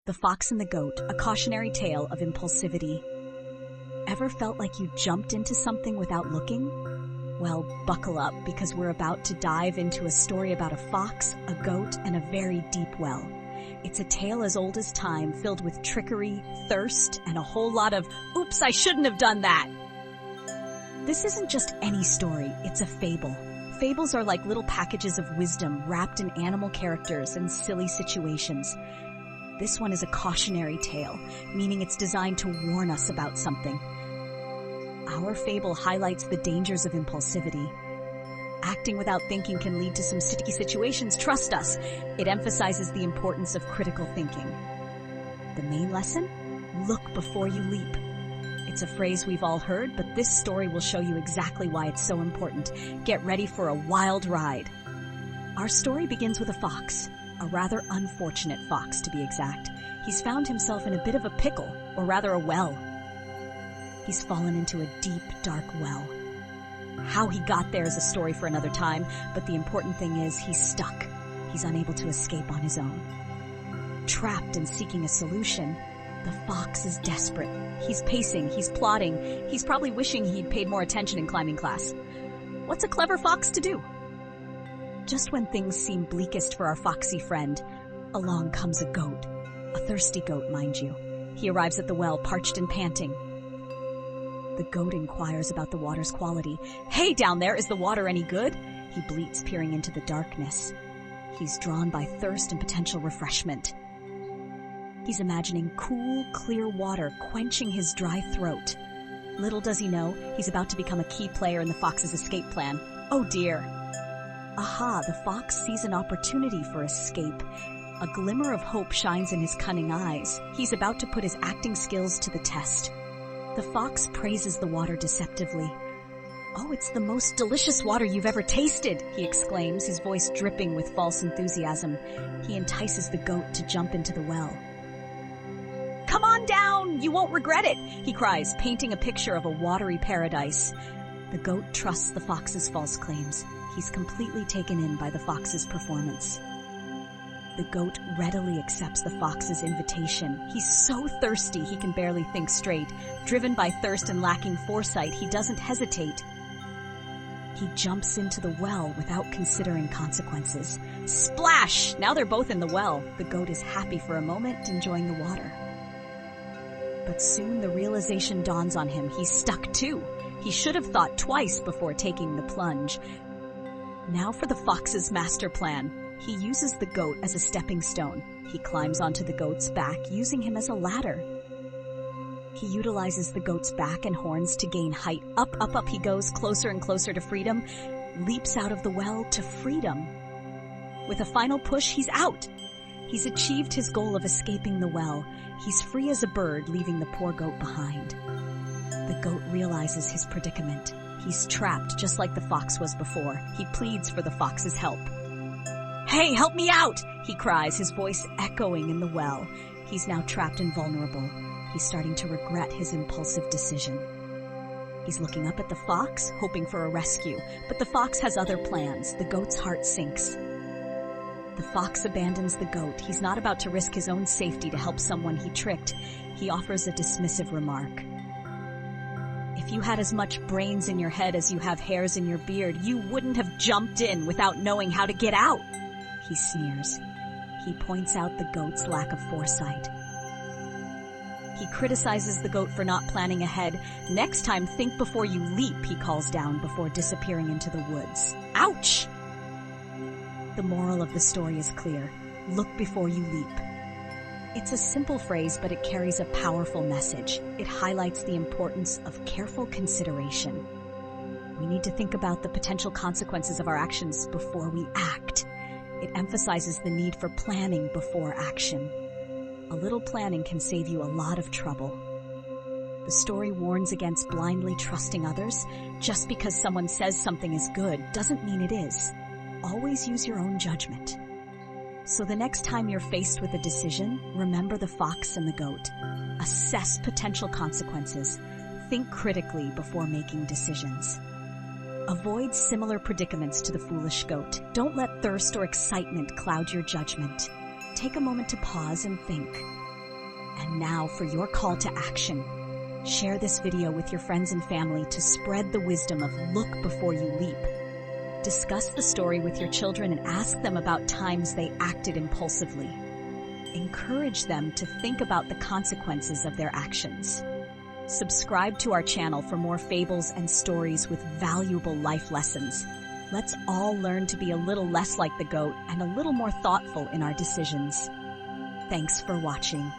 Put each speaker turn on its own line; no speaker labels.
The Fox and the Goat, a cautionary tale of impulsivity. Ever felt like you jumped into something without looking? Well, buckle up, because we're about to dive into a story about a fox, a goat, and a very deep well. It's a tale as old as time, filled with trickery, thirst, and a whole lot of, oops, I shouldn't have done that. This isn't just any story, it's a fable. Fables are like little packages of wisdom wrapped in animal characters and silly situations. This one is a cautionary tale, meaning it's designed to warn us about something. Our fable highlights the dangers of impulsivity. Acting without thinking can lead to some sticky situations, trust us. It emphasizes the importance of critical thinking. The main lesson? Look before you leap. It's a phrase we've all heard, but this story will show you exactly why it's so important. Get ready for a wild ride. Our story begins with a fox, a rather unfortunate fox to be exact. He's found himself in a bit of a pickle, or rather a well. He's fallen into a deep, dark well. How he got there is a story for another time, but the important thing is he's stuck. He's unable to escape on his own. Trapped and seeking a solution, the fox is desperate. He's pacing, he's plotting, he's probably wishing he'd paid more attention in climbing class. What's a clever fox to do? Just when things seem bleakest for our foxy friend, along comes a goat. A thirsty goat, mind you. He arrives at the well, parched and panting. The goat inquires about the water's quality. Hey, down there, is the water any good? He bleats, peering into the darkness. He's drawn by thirst and potential refreshment. He's imagining cool, clear water quenching his dry throat. Little does he know, he's about to become a key player in the fox's escape plan. Oh dear. Aha, the fox sees an opportunity for escape. A glimmer of hope shines in his cunning eyes. He's about to put his acting skills to the test. The fox praises the water deceptively. Oh, it's the most delicious water you've ever tasted, he exclaims, his voice dripping with false enthusiasm. He entices the goat to jump into the well. Come on down, you won't regret it, he cries, painting a picture of a watery paradise. The goat trusts the fox's false claims. He's completely taken in by the fox's performance. The goat readily accepts the fox's invitation. He's so thirsty he can barely think straight. Driven by thirst and lacking foresight, he doesn't hesitate. He jumps into the well without considering consequences. Splash! Now they're both in the well. The goat is happy for a moment, enjoying the water. But soon the realization dawns on him. He's stuck too. He should have thought twice before taking the plunge. Now for the fox's master plan. He uses the goat as a stepping stone. He climbs onto the goat's back, using him as a ladder. He utilizes the goat's back and horns to gain height. Up, up, up he goes, closer and closer to freedom, leaps out of the well to freedom. With a final push, he's out. He's achieved his goal of escaping the well. He's free as a bird, leaving the poor goat behind. The goat realizes his predicament. He's trapped, just like the fox was before. He pleads for the fox's help. Hey, help me out! He cries, his voice echoing in the well. He's now trapped and vulnerable. He's starting to regret his impulsive decision. He's looking up at the fox, hoping for a rescue, but the fox has other plans. The goat's heart sinks. The fox abandons the goat. He's not about to risk his own safety to help someone he tricked. He offers a dismissive remark. If you had as much brains in your head as you have hairs in your beard, you wouldn't have jumped in without knowing how to get out. He sneers. He points out the goat's lack of foresight. He criticizes the goat for not planning ahead. Next time, think before you leap, he calls down before disappearing into the woods. Ouch! The moral of the story is clear. Look before you leap. It's a simple phrase, but it carries a powerful message. It highlights the importance of careful consideration. We need to think about the potential consequences of our actions before we act. It emphasizes the need for planning before action. A little planning can save you a lot of trouble. The story warns against blindly trusting others. Just because someone says something is good doesn't mean it is. Always use your own judgment. So the next time you're faced with a decision, remember the fox and the goat. Assess potential consequences. Think critically before making decisions. Avoid similar predicaments to the foolish goat. Don't let thirst or excitement cloud your judgment. Take a moment to pause and think. And now for your call to action. Share this video with your friends and family to spread the wisdom of look before you leap. Discuss the story with your children and ask them about times they acted impulsively. Encourage them to think about the consequences of their actions. Subscribe to our channel for more fables and stories with valuable life lessons. Let's all learn to be a little less like the goat and a little more thoughtful in our decisions. Thanks for watching.